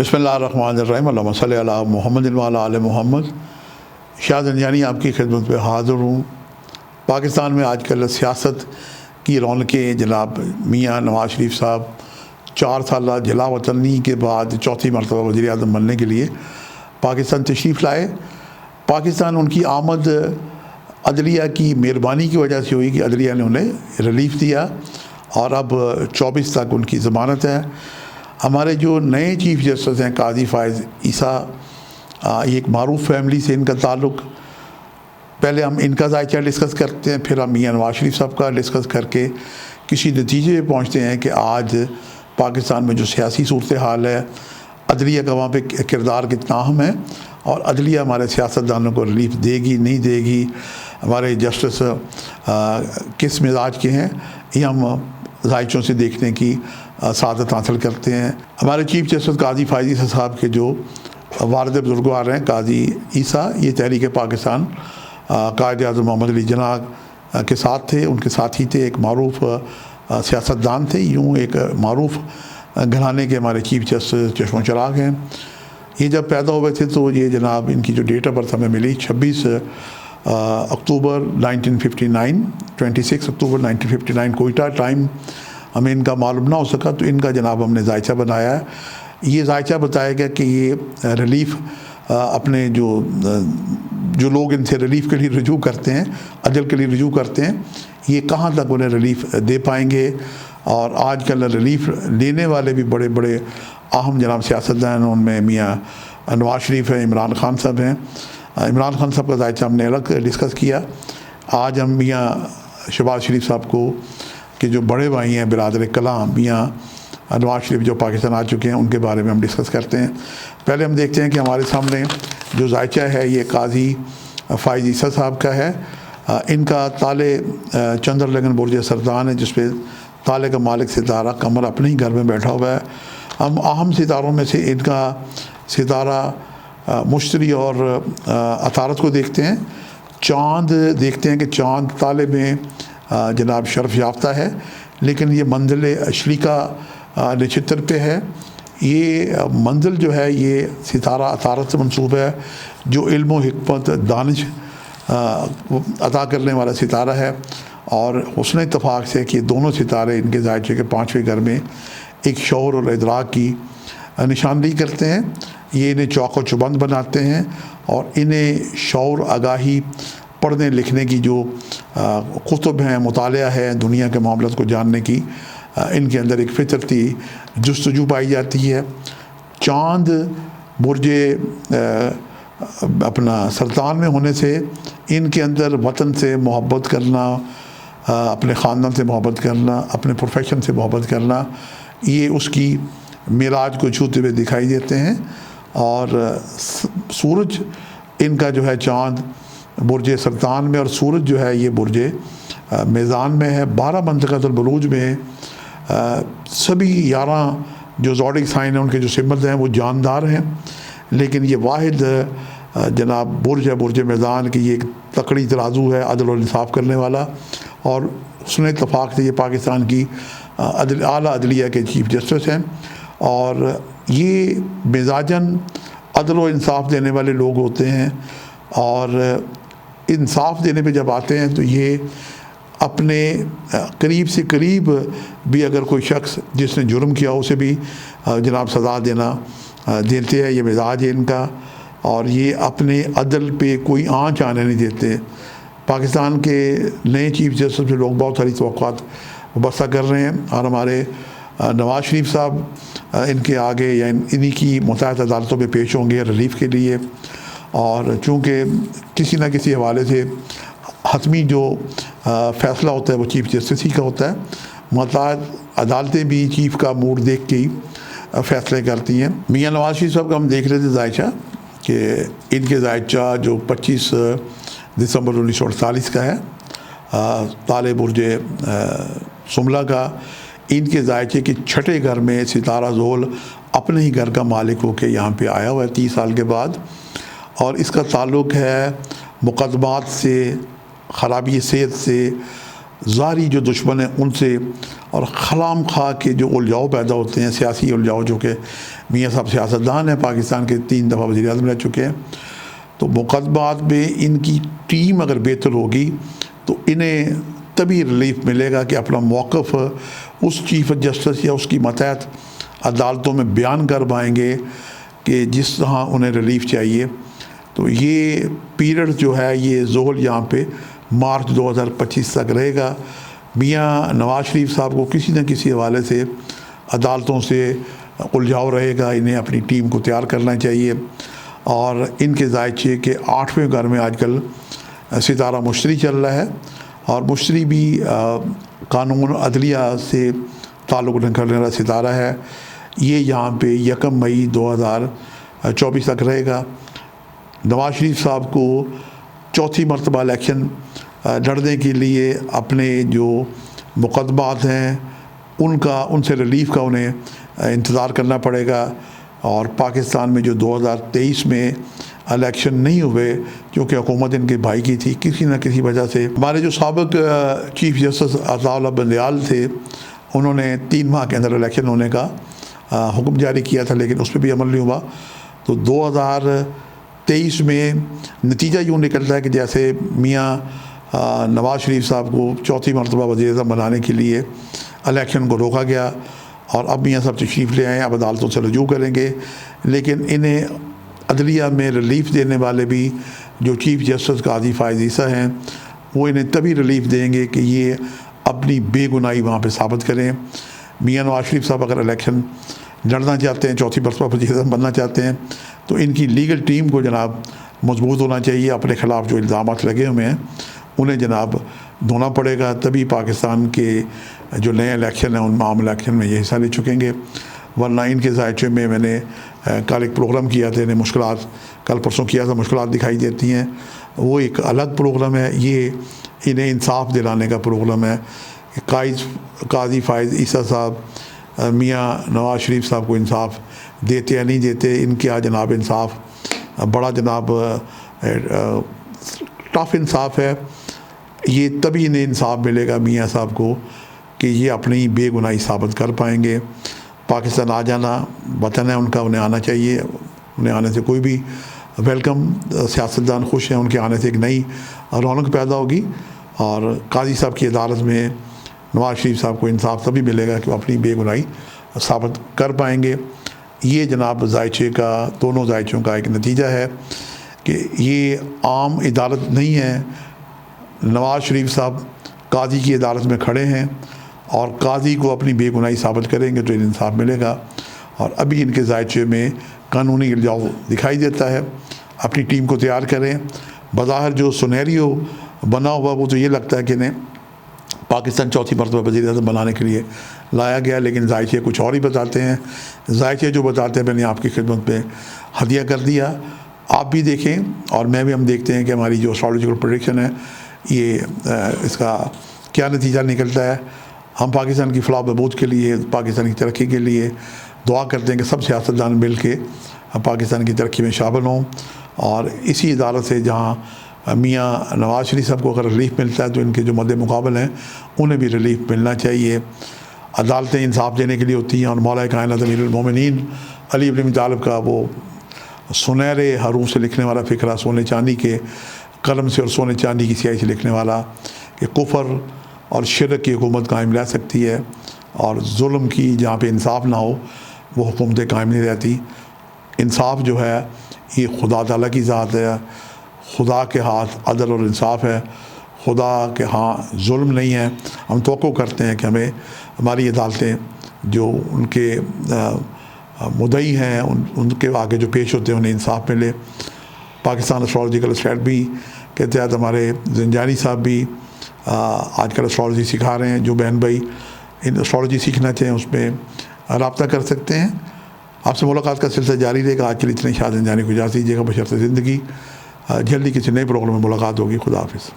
بسم اللہ الرحمن الرحیم، اللہم صلی علی محمد وعلی آل محمد۔ شاہ زنجانی آپ کی خدمت پہ حاضر ہوں۔ پاکستان میں آج کل سیاست کی رونقیں جناب میاں نواز شریف صاحب 4 سالہ جلا وطنی کے بعد چوتھی مرتبہ وزیر اعظم بننے کے لیے پاکستان تشریف لائے۔ پاکستان ان کی آمد عدلیہ کی مہربانی کی وجہ سے ہوئی کہ عدلیہ نے انہیں ریلیف دیا اور اب 24 تک ان کی ضمانت ہے۔ ہمارے جو نئے چیف جسٹس ہیں قاضی فائز عیسیٰ، یہ ایک معروف فیملی سے ان کا تعلق، پہلے ہم ان کا ذائچہ ڈسکس کرتے ہیں، پھر ہم میاں نواز شریف صاحب کا ڈسکس کر کے کسی نتیجے پہ پہنچتے ہیں کہ آج پاکستان میں جو سیاسی صورتحال ہے، عدلیہ کا وہاں پہ کردار کتنا اہم ہے اور عدلیہ ہمارے سیاستدانوں کو ریلیف دے گی نہیں دے گی، ہمارے جسٹس کس مزاج کے ہیں، یہ ہم ذائچوں سے دیکھنے کی سعادت حاصل کرتے ہیں۔ ہمارے چیف جسٹس قاضی فائز عیسیٰ صاحب کے جو والد بزرگوار ہیں قاضی عیسیٰ، یہ تحریک پاکستان قائد اعظم محمد علی جناح کے ساتھ تھے، ان کے ساتھی تھے، ایک معروف سیاستدان تھے، یوں ایک معروف گھرانے کے ہمارے چیف جسٹس چشم و چراغ ہیں۔ یہ جب پیدا ہوئے تھے تو یہ جناب ان کی جو ڈیٹ آف برتھ ہمیں ملی 26 اکتوبر 1959، 26 اکتوبر 1959 کوئٹہ ٹائم ہمیں ان کا معلوم نہ ہو سکا تو ان کا جناب ہم نے ذائچہ بنایا ہے۔ یہ ذائچہ بتایا گیا کہ یہ ریلیف اپنے جو لوگ ان سے ریلیف کے لیے رجوع کرتے ہیں، عدل کے لیے رجوع کرتے ہیں، یہ کہاں تک انہیں ریلیف دے پائیں گے۔ اور آج کل ریلیف لینے والے بھی بڑے بڑے اہم جناب سیاستدان ہیں، ان میں میاں نواز شریف ہیں، عمران خان صاحب ہیں۔ عمران خان صاحب کا ذائچہ ہم نے الگ ڈسکس کیا۔ آج ہم میاں شہباز شریف صاحب کو کہ جو بڑے بھائی ہیں برادر کلام میاں نواز شریف جو پاکستان آ چکے ہیں، ان کے بارے میں ہم ڈسکس کرتے ہیں۔ پہلے ہم دیکھتے ہیں کہ ہمارے سامنے جو ذائچہ ہے یہ قاضی فائز عیسیٰ صاحب کا ہے۔ ان کا تالے چندر لگن برج سردان ہے، جس پہ تالے کا مالک ستارہ قمر اپنے ہی گھر میں بیٹھا ہوا ہے۔ ہم اہم ستاروں میں سے ان کا ستارہ مشتری اور عطارد کو دیکھتے ہیں۔ چاند دیکھتے ہیں کہ چاند تالے میں جناب شرف یافتہ ہے، لیکن یہ منزل اشریکہ نچتر پہ ہے۔ یہ منزل جو ہے یہ ستارہ عطارد سے منسوب ہے، جو علم و حکمت دانش عطا کرنے والا ستارہ ہے، اور حسن اتفاق سے کہ دونوں ستارے ان کے ذائچے کے 5ویں گھر میں ایک شعور اور ادراک کی نشاندہی کرتے ہیں۔ یہ انہیں چوک و چوبند بناتے ہیں اور انہیں شعور، آگاہی، پڑھنے لکھنے کی جو کتب ہیں، مطالعہ ہے، دنیا کے معاملات کو جاننے کی ان کے اندر ایک فطرتی جستجو پائی جاتی ہے۔ چاند برج اپنا سرطان میں ہونے سے ان کے اندر وطن سے محبت کرنا، اپنے خاندان سے محبت کرنا، اپنے پروفیشن سے محبت کرنا، یہ اس کی معراج کو چھوتے ہوئے دکھائی دیتے ہیں۔ اور سورج ان کا جو ہے چاند برج سرطان میں، اور سورج جو ہے یہ برج میزان میں ہے۔ 12 منطقۃ البروج میں سبھی 11 جو زوڈک سائن ہیں ان کے جو سمبلز ہیں وہ جاندار ہیں، لیکن یہ واحد جناب برج ہے، برج میزان کی، یہ ایک تکڑی ترازو ہے، عدل و انصاف کرنے والا، اور حسن اتفاق سے یہ پاکستان کی اعلیٰ عدلیہ کے چیف جسٹس ہیں، اور یہ مزاجاً عدل و انصاف دینے والے لوگ ہوتے ہیں، اور انصاف دینے پہ جب آتے ہیں تو یہ اپنے قریب سے قریب بھی اگر کوئی شخص جس نے جرم کیا اسے بھی جناب سزا دیتے ہیں، یہ مزاج ہے ان کا، اور یہ اپنے عدل پہ کوئی آنچ آنے نہیں دیتے۔ پاکستان کے نئے چیف جسٹس سے لوگ بہت ساری توقعات وابستہ کر رہے ہیں، اور ہمارے نواز شریف صاحب ان کے آگے یا انہی کی متعدد عدالتوں میں پیش ہوں گے ریلیف کے لیے، اور چونکہ کسی نہ کسی حوالے سے حتمی جو فیصلہ ہوتا ہے وہ چیف جسٹس ہی کا ہوتا ہے، متعدد عدالتیں بھی چیف کا موڈ دیکھ کے ہی فیصلے کرتی ہیں۔ میاں نواز شریف صاحب کا ہم دیکھ رہے تھے ذائچہ کہ ان کے ذائچہ جو 25 دسمبر 1948 کا ہے، تالے برج سملہ کا، ان کے ذائچے کے 6 گھر میں ستارہ زول اپنے ہی گھر کا مالک ہو کے یہاں پہ آیا ہوا ہے 30 سال کے بعد، اور اس کا تعلق ہے مقدمات سے، خرابی صحت سے، ظاہری جو دشمن ہیں ان سے اور خلام خواہ کے جو الجھاؤ پیدا ہوتے ہیں، سیاسی الجھاؤ، جو کہ میاں صاحب سیاستدان ہیں، پاکستان کے 3 دفعہ وزیر اعظم رہ چکے ہیں، تو مقدمات میں ان کی ٹیم اگر بہتر ہوگی تو انہیں تبھی ریلیف ملے گا کہ اپنا موقف اس چیف جسٹس یا اس کی ماتحت عدالتوں میں بیان کر پائیں گے کہ جس طرح انہیں ریلیف چاہیے۔ تو یہ پیریڈ جو ہے یہ زحل یہاں پہ مارچ 2025 تک رہے گا۔ میاں نواز شریف صاحب کو کسی نہ کسی حوالے سے عدالتوں سے الجھاؤ رہے گا، انہیں اپنی ٹیم کو تیار کرنا چاہیے، اور ان کے ذائچے کہ 8ویں گھر میں آج کل ستارہ مشتری چل رہا ہے، اور مشتری بھی قانون عدلیہ سے تعلق رکھنے والا ستارہ ہے۔ یہ یہاں پہ 1 مئی 2024 تک رہے گا۔ نواز شریف صاحب کو چوتھی مرتبہ الیکشن لڑنے کے لیے اپنے جو مقدمات ہیں ان سے ریلیف کا انہیں انتظار کرنا پڑے گا، اور پاکستان میں جو 2023 میں الیکشن نہیں ہوئے کیونکہ حکومت ان کے بھائی کی تھی، کسی نہ کسی وجہ سے ہمارے جو سابق چیف جسٹس عطاء اللہ بندیال تھے، انہوں نے 3 ماہ کے اندر الیکشن ہونے کا حکم جاری کیا تھا، لیکن اس پہ بھی عمل نہیں ہوا۔ تو 2023 میں نتیجہ یوں نکلتا ہے کہ جیسے میاں نواز شریف صاحب کو چوتھی مرتبہ وزیر اعظم بنانے کے لیے الیکشن کو روکا گیا، اور اب میاں صاحب تشریف لے آئے ہیں، اب عدالتوں سے رجوع کریں گے، لیکن انہیں عدلیہ میں ریلیف دینے والے بھی جو چیف جسٹس قاضی فائز عیسیٰ ہیں، وہ انہیں تبھی ریلیف دیں گے کہ یہ اپنی بے گناہی وہاں پہ ثابت کریں۔ میاں نواز شریف صاحب اگر الیکشن لڑنا چاہتے ہیں، چوتھی مرتبہ وزیر اعظم بننا چاہتے ہیں، تو ان کی لیگل ٹیم کو جناب مضبوط ہونا چاہیے، اپنے خلاف جو الزامات لگے ہوئے ہیں انہیں جناب دھونا پڑے گا، تبھی پاکستان کے جو نئے الیکشن ہیں ان عام الیکشن میں یہ حصہ لے چکیں گے، ورنہ ان کے ذائچے میں نے کل ایک پروگرام کیا تھا، انہیں مشکلات کل پرسوں کیا تھا، مشکلات دکھائی دیتی ہیں، وہ ایک الگ پروگرام ہے، یہ انہیں انصاف دلانے کا پروگرام ہے۔ قاضی فائز عیسیٰ صاحب میاں نواز شریف صاحب کو انصاف دیتے یا نہیں دیتے، ان کے جناب انصاف بڑا جناب ٹف انصاف ہے، یہ تبھی انہیں انصاف ملے گا میاں صاحب کو کہ یہ اپنی بے گناہی ثابت کر پائیں گے۔ پاکستان آ جانا وطن ہے ان کا، انہیں آنا چاہیے، انہیں آنے سے کوئی بھی ویلکم، سیاستدان خوش ہیں، ان کے آنے سے ایک نئی رونق پیدا ہوگی، اور قاضی صاحب کی عدالت میں نواز شریف صاحب کو انصاف تبھی ملے گا کہ وہ اپنی بے گناہی ثابت کر پائیں گے۔ یہ جناب ذائچے کا، دونوں ذائچوں کا ایک نتیجہ ہے کہ یہ عام عدالت نہیں ہے، نواز شریف صاحب قاضی کی عدالت میں کھڑے ہیں، اور قاضی کو اپنی بے گناہی ثابت کریں گے تو انہیں انصاف ملے گا، اور ابھی ان کے ذائچے میں قانونی الجھاؤ دکھائی دیتا ہے۔ اپنی ٹیم کو تیار کریں، بظاہر جو سنیریو بنا ہوا وہ تو یہ لگتا ہے کہ انہیں پاکستان چوتھی مرتبہ وزیر اعظم بنانے کے لیے لایا گیا، لیکن ذائچے کچھ اور ہی بتاتے ہیں۔ ذائچے جو بتاتے ہیں میں نے آپ کی خدمت میں ہدیہ کر دیا، آپ بھی دیکھیں اور میں بھی، ہم دیکھتے ہیں کہ ہماری جو اسٹریٹجیکل پریڈکشن ہے یہ اس کا کیا نتیجہ نکلتا ہے۔ ہم پاکستان کی فلاح و بہبود کے لیے، پاکستان کی ترقی کے لیے دعا کرتے ہیں کہ سب سیاستدان مل کے پاکستان کی ترقی میں شامل ہوں، اور اسی عدالت سے جہاں میاں نواز شریف صاحب کو اگر ریلیف ملتا ہے تو ان کے جو مد مقابل ہیں انہیں بھی ریلیف ملنا چاہیے۔ عدالتیں انصاف دینے کے لیے ہوتی ہیں، اور مولا کائنات امیر المومنین علی ابن ابی طالب کا وہ سنہرے حروف سے لکھنے والا فقرہ، سونے چاندی کے قلم سے اور سونے چاندی کی سیاہی سے لکھنے والا، کہ کفر اور شرک کی حکومت قائم رہ سکتی ہے، اور ظلم کی جہاں پہ انصاف نہ ہو وہ حکومتیں قائم نہیں رہتی۔ انصاف جو ہے یہ خدا تعالیٰ کی ذات ہے، خدا کے ہاتھ عدل اور انصاف ہے، خدا کے ہاں ظلم نہیں ہے۔ ہم توقع کرتے ہیں کہ ہماری عدالتیں جو ان کے مدعی ہیں ان کے آگے جو پیش ہوتے ہیں انہیں انصاف ملے۔ پاکستان اسٹرالوجیکل اسٹیڈی کے تحت ہمارے زنجانی صاحب بھی آج کل اسٹرالوجی سکھا رہے ہیں، جو بہن بھائی ان اسٹرالوجی سیکھنا چاہیں اس میں رابطہ کر سکتے ہیں۔ آپ سے ملاقات کا سلسلہ جاری رہے گا۔ آج کے لیے اتنے، شاہ زنجانی کو اجازت دیجیے گا، بشرط زندگی۔ جلدی کسی نئے پروگرام میں ملاقات ہوگی۔ خدا حافظ۔